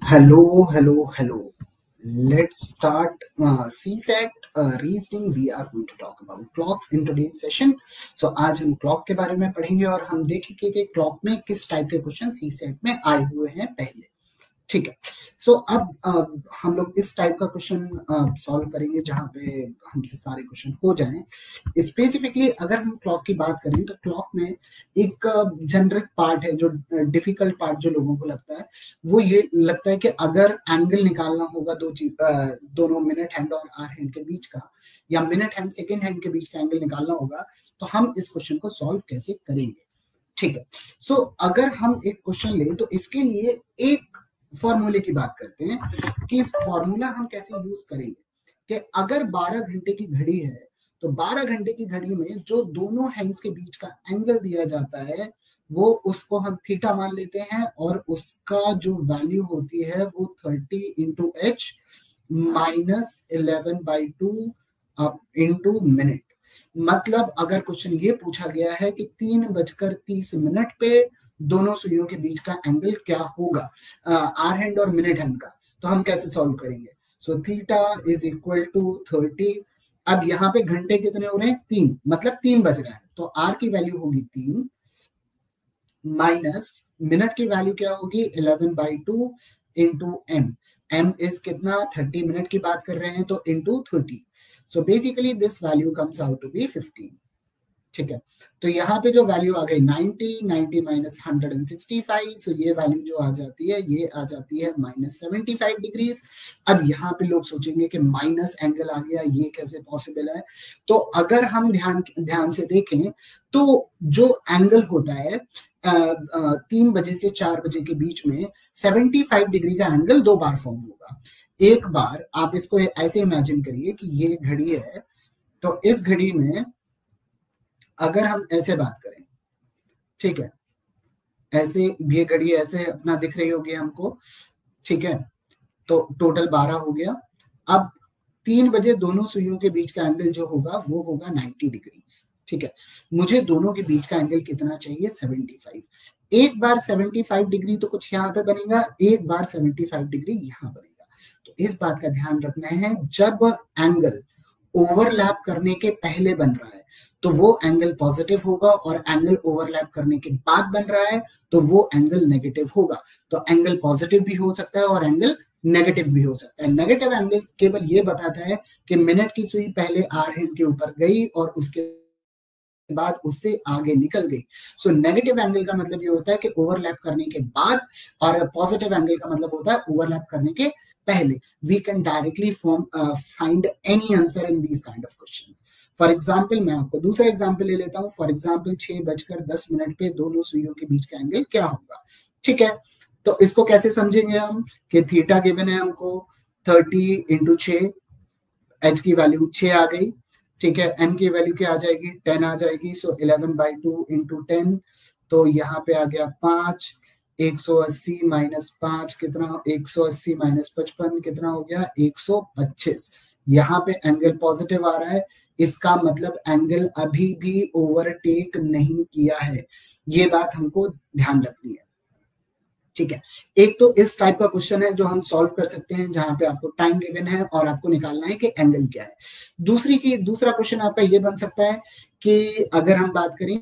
Hello, hello, hello. Let's start CSAT reasoning. We are going to talk about clocks in today's session. So आज हम clock के बारे में पढ़ेंगे और हम देखेंगे कि क्लॉक में किस टाइप के क्वेश्चन सीसेट में आए हुए हैं पहले. ठीक है. सो अब हम लोग इस टाइप का क्वेश्चन सॉल्व करेंगे जहां पे हमसे सारे क्वेश्चन हो जाएं. स्पेसिफिकली अगर हम क्लॉक की बात करें तो क्लॉक में एक जनरिक पार्ट है जो डिफिकल्ट पार्ट जो लोगों को लगता है वो ये लगता है कि अगर एंगल निकालना होगा दोनों मिनट हैंड और आर हैंड के बीच का या मिनट हैंड सेकेंड हैंड के बीच का एंगल निकालना होगा तो हम इस क्वेश्चन को सॉल्व कैसे करेंगे. ठीक है. सो अगर हम एक क्वेश्चन ले तो इसके लिए एक फॉर्मूले की बात करते हैं कि फॉर्मूला हम कैसे यूज करेंगे कि अगर 12 घंटे की घड़ी है तो 12 घंटे की घड़ी में जो दोनों हैंड्स के बीच का एंगल दिया जाता है वो उसको हम थीटा मान लेते हैं और उसका जो वैल्यू होती है वो 30 into H minus 11/2 into minute. मतलब अगर क्वेश्चन ये पूछा गया है कि 3:30 पे दोनों सुइयों के बीच का एंगल क्या होगा आर हैंड और मिनट हैंड का, तो हम कैसे सॉल्व करेंगे. So theta is equal to 30. अब यहाँ पे घंटे कितने हो रहे हैं 3, मतलब 3 बज रहे हैं तो आर की वैल्यू होगी 3 माइनस मिनट की वैल्यू क्या होगी 11/2 इंटू एम. एम इज कितना 30 मिनट की बात कर रहे हैं तो into 30. So basically this value comes out to be 15. ठीक है. तो यहाँ पे जो वैल्यू आ गई 90 माइनस 165. सो ये वैल्यू जो आ जाती है ये आ जाती है माइनस 75 डिग्रीज. अब यहाँ पे लोग सोचेंगे कि माइनस एंगल आ गया, ये कैसे पॉसिबल है. तो अगर हम ध्यान से देखें तो जो एंगल होता है 3 बजे से 4 बजे के बीच में 75 डिग्री का एंगल 2 बार फॉर्म होगा. एक बार आप इसको ऐसे इमेजिन करिए कि ये घड़ी है तो इस घड़ी में अगर हम ऐसे बात करें, ठीक है, ऐसे ये घड़ी ऐसे अपना दिख रही होगी हमको, ठीक है, तो टोटल 12 हो गया. अब 3 बजे दोनों सुइयों के बीच का एंगल जो होगा वो होगा 90 डिग्रीज. ठीक है. मुझे दोनों के बीच का एंगल कितना चाहिए 75. एक बार 75 डिग्री तो कुछ यहाँ पे बनेगा, एक बार 75 डिग्री यहाँ बनेगा. तो इस बात का ध्यान रखना है जब एंगल ओवरलैप करने के पहले बन रहा है तो वो एंगल पॉजिटिव होगा और एंगल ओवरलैप करने के बाद बन रहा है तो वो एंगल नेगेटिव होगा. तो एंगल पॉजिटिव भी हो सकता है और एंगल नेगेटिव भी हो सकता है. नेगेटिव एंगल केवल ये बताता है कि मिनट की सुई पहले आर हैंड के ऊपर गई और उसके बाद उससे आगे निकल गई. सो नेगेटिव एंगल का मतलब ये होता है कि ओवरलैप करने के बाद और पॉजिटिव एंगल का मतलब होता है ओवरलैप करने के पहले. We can directly find any answer in these kind of questions. For example मैं आपको दूसरा एग्जाम्पल ले लेता हूँ. फॉर एग्जाम्पल 6:10 पे दोनों सुइयों के बीच का एंगल क्या होगा. ठीक है. तो इसको कैसे समझेंगे हम कि थीटा गिवन है हमको 30 इंटू 6, एच की वैल्यू 6 आ गई. ठीक है. एम की वैल्यू क्या आ जाएगी 10 आ जाएगी. सो 11/2 इंटू 10 तो यहाँ पे आ गया 5. 180 माइनस 5 कितना, 180 माइनस 55 कितना हो गया 125. यहाँ पे एंगल पॉजिटिव आ रहा है, इसका मतलब एंगल अभी भी ओवरटेक नहीं किया है. ये बात हमको ध्यान रखनी है. ठीक है. एक तो इस टाइप का क्वेश्चन है जो हम सॉल्व कर सकते हैं जहां पे आपको टाइम गिवन है और आपको निकालना है कि एंगल क्या है. दूसरा क्वेश्चन आपका ये बन सकता है कि अगर हम बात करें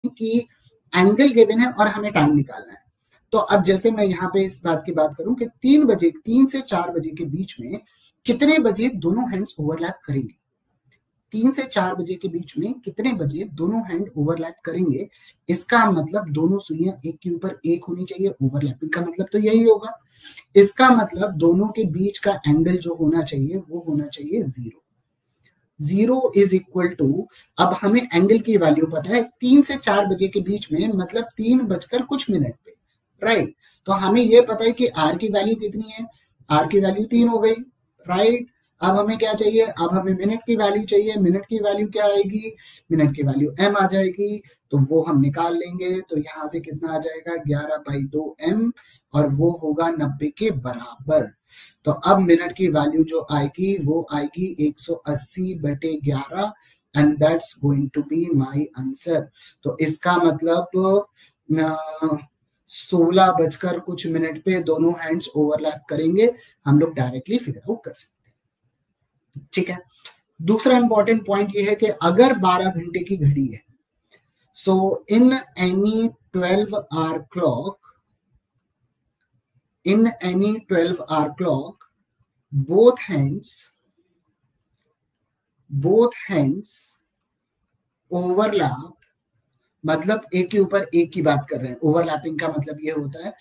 कि एंगल गिवन है और हमें टाइम निकालना है. तो अब जैसे मैं यहाँ पे इस बात की बात करूं कि 3 से 4 बजे के बीच में कितने बजे दोनों हैंड्स ओवरलैप करेंगे. 3 से 4 बजे के बीच में कितने बजे दोनों हैंड ओवरलैप करेंगे. इसका मतलब दोनों सुइयां एक के ऊपर एक होनी चाहिए. ओवरलैपिंग का मतलब तो यही होगा. इसका मतलब दोनों के बीच का एंगल जो होना चाहिए वो होना चाहिए 0. 0 इज इक्वल टू, अब हमें एंगल की वैल्यू पता है 3 से 4 बजे के बीच में मतलब 3 बजकर कुछ मिनट पे, राइट. तो हमें ये पता है कि आर की वैल्यू कितनी है, आर की वैल्यू 3 हो गई, राइट. अब हमें क्या चाहिए, अब हमें मिनट की वैल्यू चाहिए. मिनट की वैल्यू क्या आएगी, मिनट की वैल्यू m आ जाएगी. तो वो हम निकाल लेंगे. तो यहाँ से कितना आ जाएगा 11/2 m और वो होगा 90 के बराबर. तो अब मिनट की वैल्यू जो आएगी वो आएगी 180/11 and that's going to be my answer. तो इसका मतलब 16 बजकर कुछ मिनट पे दोनों हैंड्स ओवरलैप करेंगे, हम लोग डायरेक्टली फिगर आउट कर सकते हैं। ठीक है, दूसरा इंपॉर्टेंट पॉइंट ये है कि अगर 12 घंटे की घड़ी है, so in any 12-hour clock, both hands overlap, मतलब एक के ऊपर एक की बात कर रहे हैं। ओवरलैपिंग का मतलब ये होता है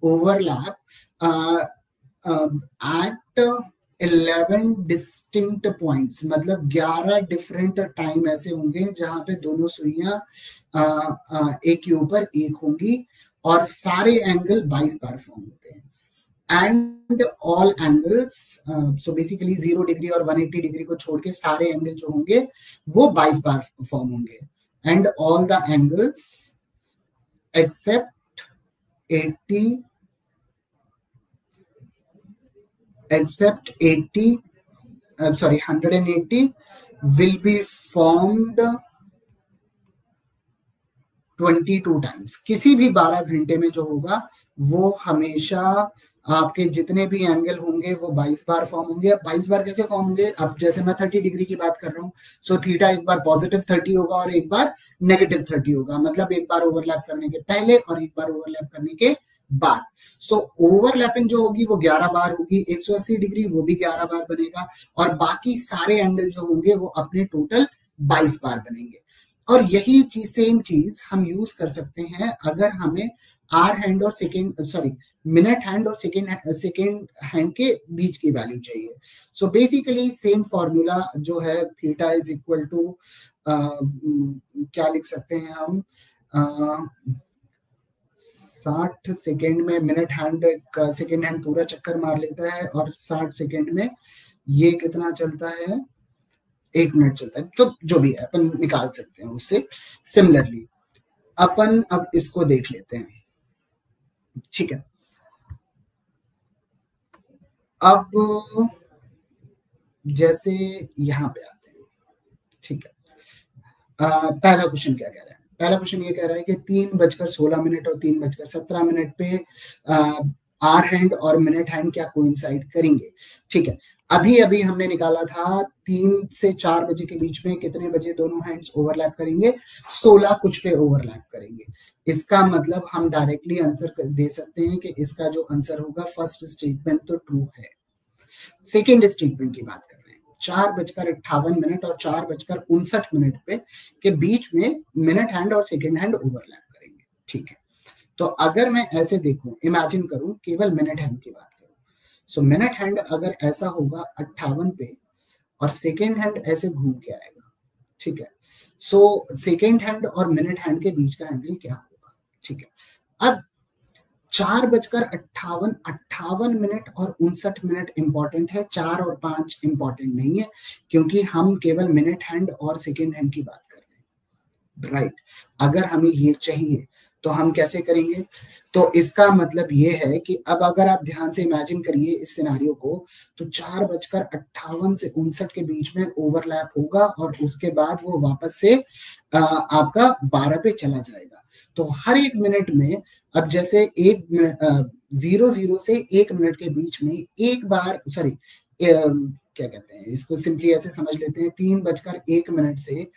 ओवरलैप एट 11 डिस्टिंक्ट पॉइंट्स, मतलब 11 डिफरेंट टाइम ऐसे होंगे जहां पे दोनों सुइयां एक के ऊपर एक होंगी और सारे एंगल 22 बार फॉर्म होते हैं। And all angles, so basically 0 degree और 180 डिग्री को छोड़ के सारे एंगल जो होंगे वो 22 बार फॉर्म होंगे। And all the angles except 180 will be formed 22 times. किसी भी 12 घंटे में जो होगा वो हमेशा आपके जितने भी एंगल होंगे वो 22 बार फॉर्म होंगे। अब 22 बार कैसे फॉर्म होंगे? अब जैसे मैं 30 डिग्री की बात कर रहा हूँ, सो थीटा एक बार पॉजिटिव 30 होगा और एक बार नेगेटिव 30 होगा, मतलब एक बार ओवरलैप करने के पहले और एक बार ओवरलैप करने के बाद। सो ओवरलैपिंग जो होगी वो 11 बार होगी, 180 डिग्री वो भी 11 बार बनेगा और बाकी सारे एंगल जो होंगे वो अपने टोटल 22 बार बनेंगे। और यही चीज, सेम चीज हम यूज कर सकते हैं अगर हमें आर हैंड और मिनट हैंड और सेकेंड हैंड के बीच की वैल्यू चाहिए। सो बेसिकली सेम फॉर्मूला जो है, थीटा इज इक्वल टू क्या लिख सकते हैं हम, 60 सेकेंड में मिनट हैंड का सेकेंड हैंड पूरा चक्कर मार लेता है और 60 सेकेंड में ये कितना चलता है, 1 मिनट चलता है। तो जो भी है अपन निकाल सकते हैं उससे। सिमिलरली अपन अब इसको देख लेते हैं। ठीक है, अब जैसे यहां पे आते हैं। ठीक है, पहला क्वेश्चन क्या कह रहा है? पहला क्वेश्चन ये कह रहा है कि 3:16 और 3:17 पे आर हैंड और मिनट हैंड क्या कोइंसाइड करेंगे। ठीक है, अभी अभी हमने निकाला था 3 से 4 बजे के बीच में कितने बजे दोनों हैंड्स ओवरलैप करेंगे, 16 कुछ पे ओवरलैप करेंगे। इसका मतलब हम डायरेक्टली आंसर दे सकते हैं कि इसका जो आंसर होगा, फर्स्ट स्टेटमेंट तो ट्रू है। सेकेंड स्टेटमेंट की बात कर रहे हैं, 4:58 और 4:59 पे के बीच में मिनट हैंड और सेकेंड हैंड ओवरलैप करेंगे। ठीक है, तो अगर मैं ऐसे देखूं, इमेजिन करूं केवल मिनट हैंड की बात करूं, सो मिनट हैंड अगर ऐसा होगा 58 पे और सेकेंड हैंड ऐसे घूम के आएगा। ठीक है, सो सेकेंड हैंड और मिनट हैंड के बीच का एंगल क्या होगा। ठीक है, अब 4:58 और 59 इंपॉर्टेंट है, 4 और 5 इंपॉर्टेंट नहीं है, क्योंकि हम केवल मिनट हैंड और सेकेंड हैंड की बात कर रहे हैं। राइट, अगर हमें ये चाहिए तो हम कैसे करेंगे? तो इसका मतलब ये है कि अब अगर आप ध्यान से इमेजिन करिए इस सिनारियो को, तो 4:58 से 59 के बीच में ओवरलैप होगा और उसके बाद वो वापस से आपका 12 पे चला जाएगा। तो हर 1 मिनट में, अब जैसे 0 से 1 मिनट के बीच में एक बार, क्या कहते हैं इसको, सिंपली ऐसे समझ लेते हैं, 3:01 से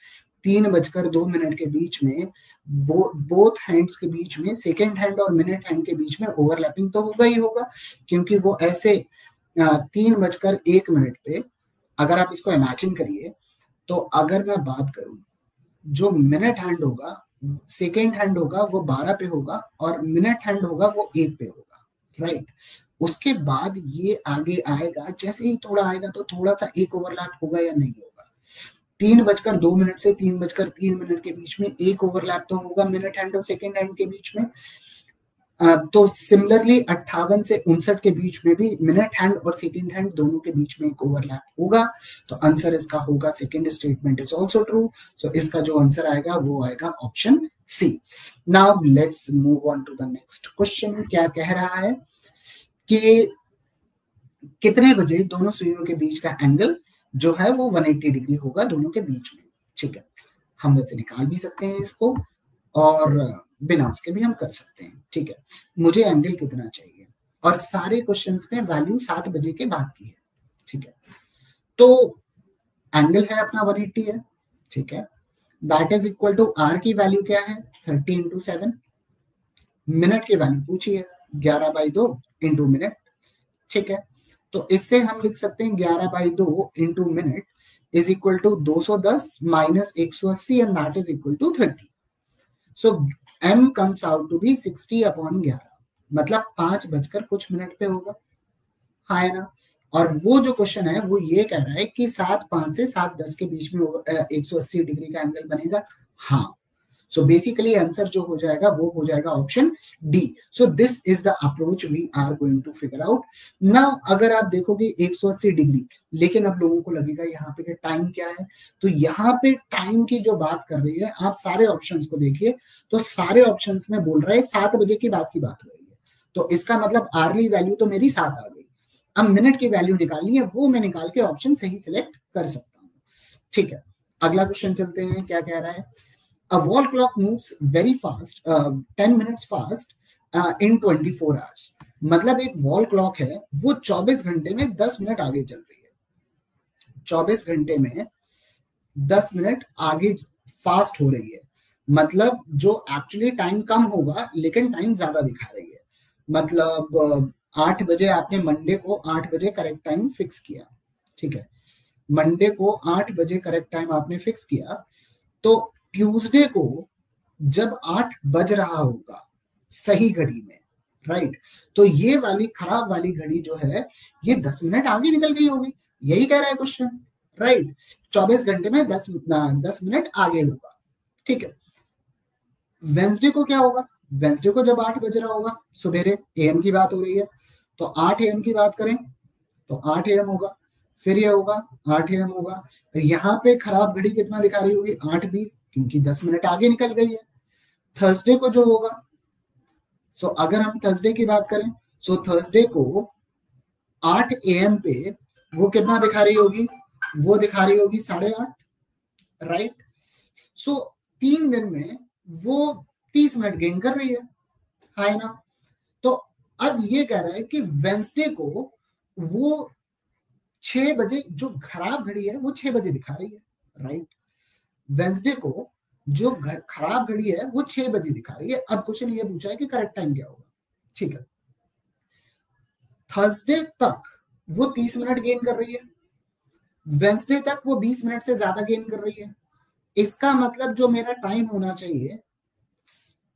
3:02 के बीच में बोथ हैंड्स के बीच में, सेकेंड हैंड और मिनट हैंड के बीच में ओवरलैपिंग तो होगा ही होगा, क्योंकि वो ऐसे 3:01 पे, अगर आप इसको इमेजिन करिए, तो अगर मैं बात करूं, जो मिनट हैंड होगा, सेकेंड हैंड होगा वो 12 पे होगा और मिनट हैंड होगा वो 1 पे होगा। राइट, उसके बाद ये आगे आएगा, जैसे ही थोड़ा आएगा तो थोड़ा सा एक ओवरलैप होगा या नहीं होगा। 3:02 से 3:03 के बीच में एक ओवरलैप तो होगा मिनट हैंड और सेकेंड हैंड के बीच में। तो सिमिलरली 58 से 59 के बीच में भी मिनट हैंड और सेकेंड हैंड दोनों के बीच में एक ओवरलैप होगा। तो आंसर इसका होगा, second statement is also true. So इसका जो आंसर आएगा वो आएगा option C. Now let's move on to the next question. क्या कह रहा है कि कितने बजे दोनों सुइयों के बीच का एंगल जो है वो 180 डिग्री होगा दोनों के बीच में। ठीक है, हम वैसे निकाल भी सकते हैं इसको, और बिना उसके भी हम कर सकते हैं, ठीक है। मुझे एंगल कितना चाहिए, और सारे क्वेश्चंस में वैल्यू 7 बजे के बाद की है, ठीक है। तो एंगल है अपना 180 है, ठीक है। That is equal to R की वैल्यू क्या है 30 इंटू 7, मिनट की वैल्यू पूछिए 11/2 इंटू मिनट, ठीक है। तो इससे हम लिख सकते हैं 11/2 into minute is equal to 210 minus 180 and that is equal to 30। So m comes out to be 60/11, मतलब 5 बजकर कुछ मिनट पे होगा, हाँ है ना। और वो जो क्वेश्चन है वो ये कह रहा है कि 7:05 से 7:10 के बीच में 180 डिग्री का एंगल बनेगा, हाँ। सो बेसिकली आंसर जो हो जाएगा वो हो जाएगा option D. So this is the approach we are going to figure out now. अगर आप देखोगे 180 डिग्री, लेकिन अब लोगों को लगेगा यहाँ पे टाइम क्या है, तो यहाँ पे टाइम की जो बात कर रही है, आप सारे ऑप्शंस को देखिए तो सारे ऑप्शंस में बोल रहे हैं 7 बजे की बात हो रही है, तो इसका मतलब आर्ली वैल्यू तो मेरी 7 आ गई। अब मिनट की वैल्यू निकालनी है, वो मैं निकाल के ऑप्शन सही सिलेक्ट कर सकता हूँ, ठीक है। अगला क्वेश्चन चलते हैं, क्या कह रहा है। A wall clock moves very fast, 10 minutes fast in 24 hours. मतलब एक वॉल क्लॉक है वो 24 घंटे में 10 मिनट आगे चल रही है, 24 घंटे में 10 मिनट आगे फास्ट हो रही है, मतलब जो एक्चुअली टाइम कम होगा लेकिन टाइम ज्यादा दिखा रही है। मतलब 8 बजे आपने मंडे को 8 बजे करेक्ट टाइम फिक्स किया, ठीक है। मंडे को 8 बजे करेक्ट टाइम आपने फिक्स किया, तो ट्यूसडे को जब 8 बज रहा होगा सही घड़ी में, राइट, तो ये वाली खराब वाली घड़ी जो है ये 10 मिनट आगे निकल गई होगी, यही कह रहा है क्वेश्चन, राइट। 24 घंटे में 10 मिनट आगे होगा, ठीक है। वेंसडे को क्या होगा, वेंसडे को जब 8 बज रहा होगा सुबेरे, एएम की बात हो रही है, तो 8 एम की बात करें तो 8 एम होगा, फिर ये होगा 8 एम होगा। यहाँ पे खराब घड़ी कितना दिखा रही होगी 8:20, क्योंकि 10 मिनट आगे निकल गई है। थर्सडे को जो होगा, सो अगर हम थर्सडे की बात करें, सो थर्सडे को 8 AM पे वो कितना दिखा रही होगी, वो दिखा रही होगी 8:30, राइट। सो 3 दिन में वो 30 मिनट गेन कर रही है ना। तो अब ये कह रहा है कि वेंसडे को वो 6 बजे, जो खराब घड़ी है वो 6 बजे दिखा रही है, राइट। वेंसडे को जो खराब घड़ी है वो 6 बजे दिखा रही है। अब क्वेश्चन ये पूछा है कि करेक्ट टाइम क्या होगा, ठीक है। थर्सडे तक वो 30 मिनट गेन कर रही है, वेंसडे तक वो 20 मिनट से ज्यादा गेन कर रही है। इसका मतलब जो मेरा टाइम होना चाहिए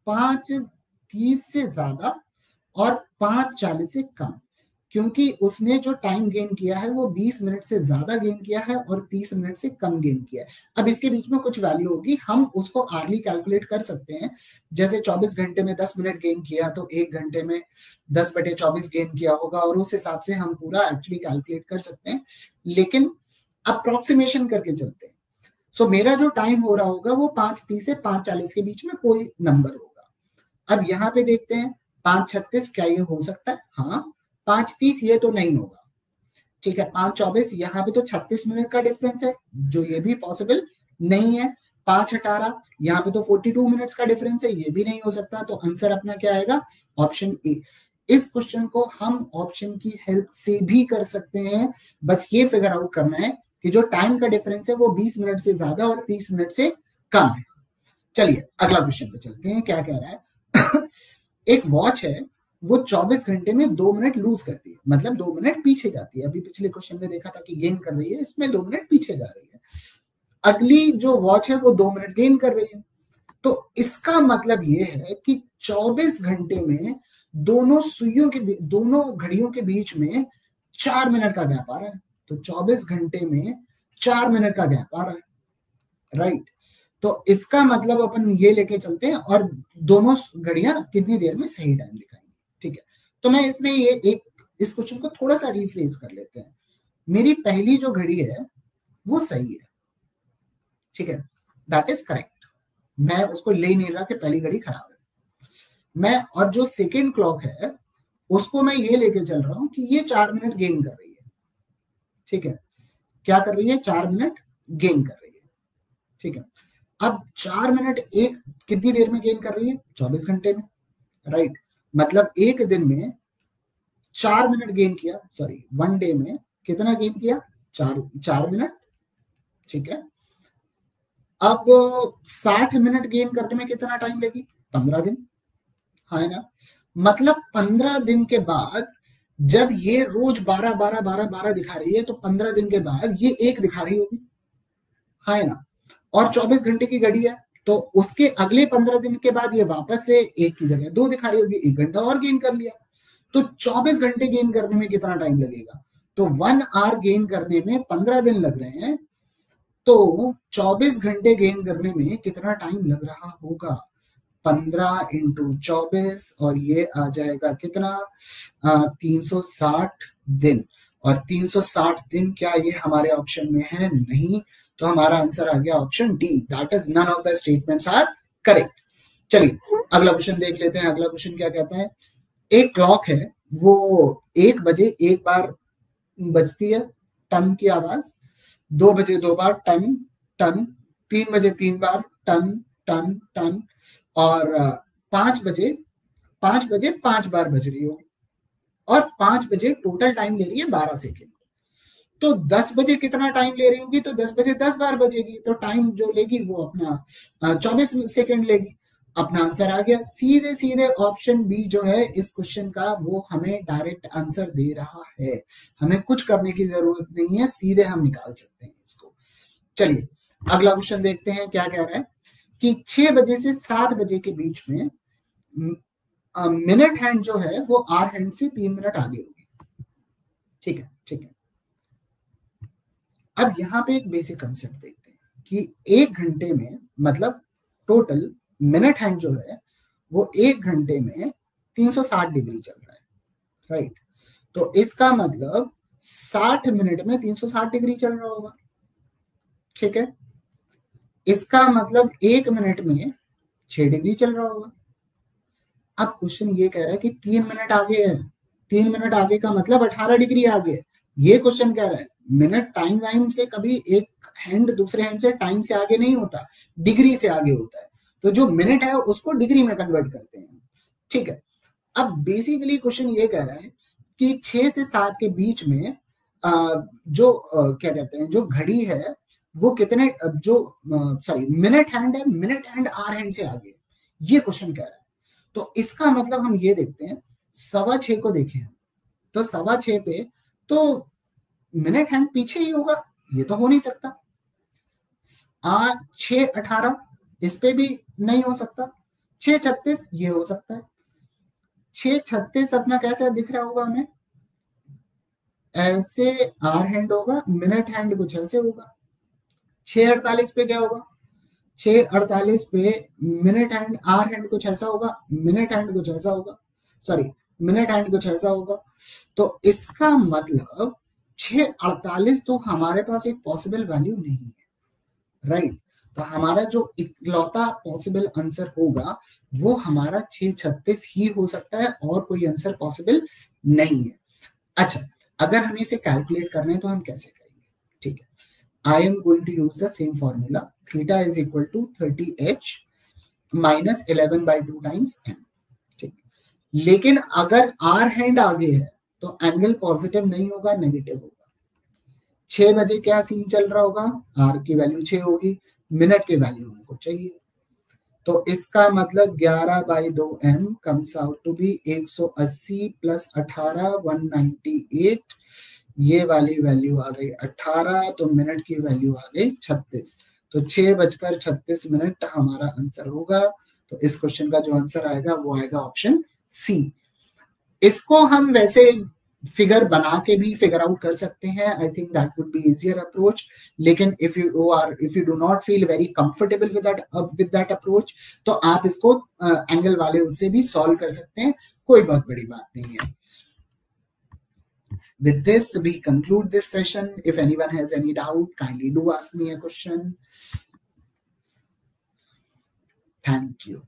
5:30 से ज्यादा और 5:40 से कम, क्योंकि उसने जो टाइम गेन किया है वो 20 मिनट से ज्यादा गेन किया है और 30 मिनट से कम गेन किया है। अब इसके बीच में कुछ वैल्यू होगी, हम उसको आर्ली कैलकुलेट कर सकते हैं। जैसे 24 घंटे में 10 मिनट गेन किया तो 1 घंटे में 10/24 गेन किया होगा, और उस हिसाब से हम पूरा एक्चुअली कैलकुलेट कर सकते हैं, लेकिन अप्रोक्सीमेशन करके चलते हैं। सो मेरा जो टाइम हो रहा होगा वो 5:30 से 5:40 के बीच में कोई नंबर होगा। अब यहाँ पे देखते हैं 5:36 क्या ये हो सकता है, हाँ। 5:30 ये तो नहीं होगा, ठीक है। 5:24 यहाँ पे तो 36 मिनट का डिफरेंस है, जो ये भी पॉसिबल नहीं है। 5:18 यहाँ पे तो 42 मिनट्स का डिफरेंस है, ये भी नहीं हो सकता। तो आंसर अपना क्या आएगा, ऑप्शन ए। इस क्वेश्चन को हम ऑप्शन की हेल्प से भी कर सकते हैं, बस ये फिगर आउट करना है कि जो टाइम का डिफरेंस है वो 20 मिनट से ज्यादा और 30 मिनट से कम है। चलिए अगला क्वेश्चन पे चलते हैं, क्या कह रहा है। एक वॉच है वो 24 घंटे में 2 मिनट लूज करती है, मतलब 2 मिनट पीछे जाती है। अभी पिछले क्वेश्चन में देखा था कि गेन कर रही है, इसमें 2 मिनट पीछे जा रही है। अगली जो वॉच है वो 2 मिनट गेन कर रही है। तो इसका मतलब ये है कि 24 घंटे में दोनों सुइयों के, दोनों घड़ियों के बीच में 4 मिनट का गैप आ रहा है। तो 24 घंटे में 4 मिनट का गैप आ रहा है, राइट। तो इसका मतलब अपन ये लेके चलते हैं और दोनों घड़ियां कितनी देर में सही टाइम दिखाएंगे, ठीक है। तो मैं इसमें ये एक इस क्वेश्चन को थोड़ा सा रिफ्रेज कर लेते हैं। मेरी पहली जो घड़ी है वो सही है, ठीक है, दैट इज करेक्ट। मैं उसको ले नहीं रहा कि पहली घड़ी खराब है। मैं और जो सेकेंड क्लॉक है उसको मैं ये लेके चल रहा हूं कि ये 4 मिनट गेन कर रही है, ठीक है। क्या कर रही है, 4 मिनट गेन कर रही है, ठीक है। अब 4 मिनट एक कितनी देर में गेन कर रही है? 24 घंटे में, राइट। मतलब एक दिन में 4 मिनट गेन किया, सॉरी 1 डे में कितना गेन किया? 4 मिनट, ठीक है। अब 60 मिनट गेन करने में कितना टाइम लेगी? 15 दिन, है ना। मतलब 15 दिन के बाद जब ये रोज 12 12 12 12 दिखा रही है तो 15 दिन के बाद ये एक दिखा रही होगी, है ना। और 24 घंटे की घड़ी है तो उसके अगले 15 दिन के बाद ये वापस से एक की जगह 2 दिखा रही होगी, 1 घंटा और गेन कर लिया। तो 24 घंटे गेन करने में कितना टाइम लगेगा? तो 1 आवर गेन करने में 15 दिन लग रहे हैं, तो 24 घंटे गेन करने में कितना टाइम लग रहा होगा? 15 इंटू 24 और ये आ जाएगा कितना? 360 दिन। और 360 दिन क्या ये हमारे ऑप्शन में है? नहीं। तो हमारा आंसर आ गया option D, that is none of the statements are correct. चलिए अगला क्वेश्चन देख लेते हैं। अगला क्वेश्चन क्या कहता है? एक क्लॉक है, वो 1 बजे एक बार बजती है टन की आवाज, 2 बजे 2 बार टन टन, 3 बजे 3 बार टन टन टन, और 5 बजे 5 बार बज रही हो, और 5 बजे टोटल टाइम ले रही है 12 सेकेंड। तो 10 बजे कितना टाइम ले रही होगी? तो 10 बजे 10 बार बजेगी, तो टाइम जो लेगी वो अपना 24 सेकेंड लेगी। अपना आंसर आ गया। सीधे सीधे ऑप्शन बी जो है इस क्वेश्चन का, वो हमें डायरेक्ट आंसर दे रहा है। हमें कुछ करने की जरूरत नहीं है, सीधे हम निकाल सकते हैं इसको। चलिए अगला क्वेश्चन देखते हैं क्या कह रहा है कि 6 बजे से 7 बजे के बीच में मिनट हैंड जो है वो आर हैंड से 3 मिनट आगे होगी, ठीक है, ठीक है। अब यहाँ पे एक बेसिक कंसेप्ट देखते हैं कि 1 घंटे में, मतलब टोटल मिनट हैंड जो है वो 1 घंटे में 360 डिग्री चल रहा है, राइट। तो इसका मतलब 60 मिनट में 360 डिग्री चल रहा होगा, ठीक है। इसका मतलब 1 मिनट में 6 डिग्री चल रहा होगा। अब क्वेश्चन ये कह रहा है कि 3 मिनट आगे है, 3 मिनट आगे का मतलब 18 डिग्री आगे है। ये क्वेश्चन कह रहा है मिनट टाइम वाइम से कभी एक हैंड दूसरे हैंड से टाइम से आगे नहीं होता, डिग्री से आगे होता है। तो जो मिनट है उसको डिग्री में कन्वर्ट करते हैं, ठीक है। अब बेसिकली क्वेश्चन ये कह रहा है कि 6 से 7 के बीच में क्या कहते हैं, जो घड़ी है वो कितने, जो सॉरी मिनट हैंड है, मिनट हैंड आर हैंड से आगे, ये क्वेश्चन कह रहा है। तो इसका मतलब हम ये देखते हैं, 6:15 को देखें तो 6:15 पे तो मिनट हैंड पीछे ही होगा, ये तो हो नहीं सकता। 6:18 इस पे भी नहीं हो सकता, 6:36 ये हो सकता है। 6:36 अपना कैसे दिख रहा होगा हमें? ऐसे आर हैंड होगा, मिनट हैंड कुछ ऐसे होगा। 6:48 पे क्या होगा? 6:48 पे मिनट हैंड आर हैंड कुछ ऐसा होगा, मिनट हैंड कुछ ऐसा होगा, सॉरी मिनट हैंड कुछ ऐसा होगा। तो इसका मतलब 6:48 तो हमारे पास एक पॉसिबल वैल्यू नहीं है, राइट। तो हमारा जो इकलौता पॉसिबल आंसर होगा वो हमारा 6:36 ही हो सकता है, और कोई आंसर पॉसिबल नहीं है। अच्छा, अगर हमें इसे कैलकुलेट करना है तो हम कैसे करेंगे? ठीक है, I am going to use the same formula. Theta is equal to 30h minus 11/2 times m. ठीक, लेकिन अगर r हैंड आगे है तो एंगल पॉजिटिव नहीं होगा, नेगेटिव होगा। 6 बजे क्या सीन चल रहा होगा? r की वैल्यू 6 होगी, मिनट की वैल्यू हमको चाहिए। तो इसका मतलब 11/2m comes out to be 180 plus 18 198। ये वाली वैल्यू आ गई 18, तो मिनट की वैल्यू आ गई 36। तो 6:36 हमारा आंसर होगा। तो इस क्वेश्चन का जो आंसर आएगा वो आएगा ऑप्शन सी। इसको हम वैसे फिगर बना के भी फिगर आउट कर सकते हैं, I think that would be easier approach. लेकिन if you do not feel very comfortable with that approach, तो आप इसको एंगल वाले उससे भी सॉल्व कर सकते हैं, कोई बहुत बड़ी बात नहीं है। With this, we conclude this session. If anyone has any doubt, kindly do ask me a question. Thank you.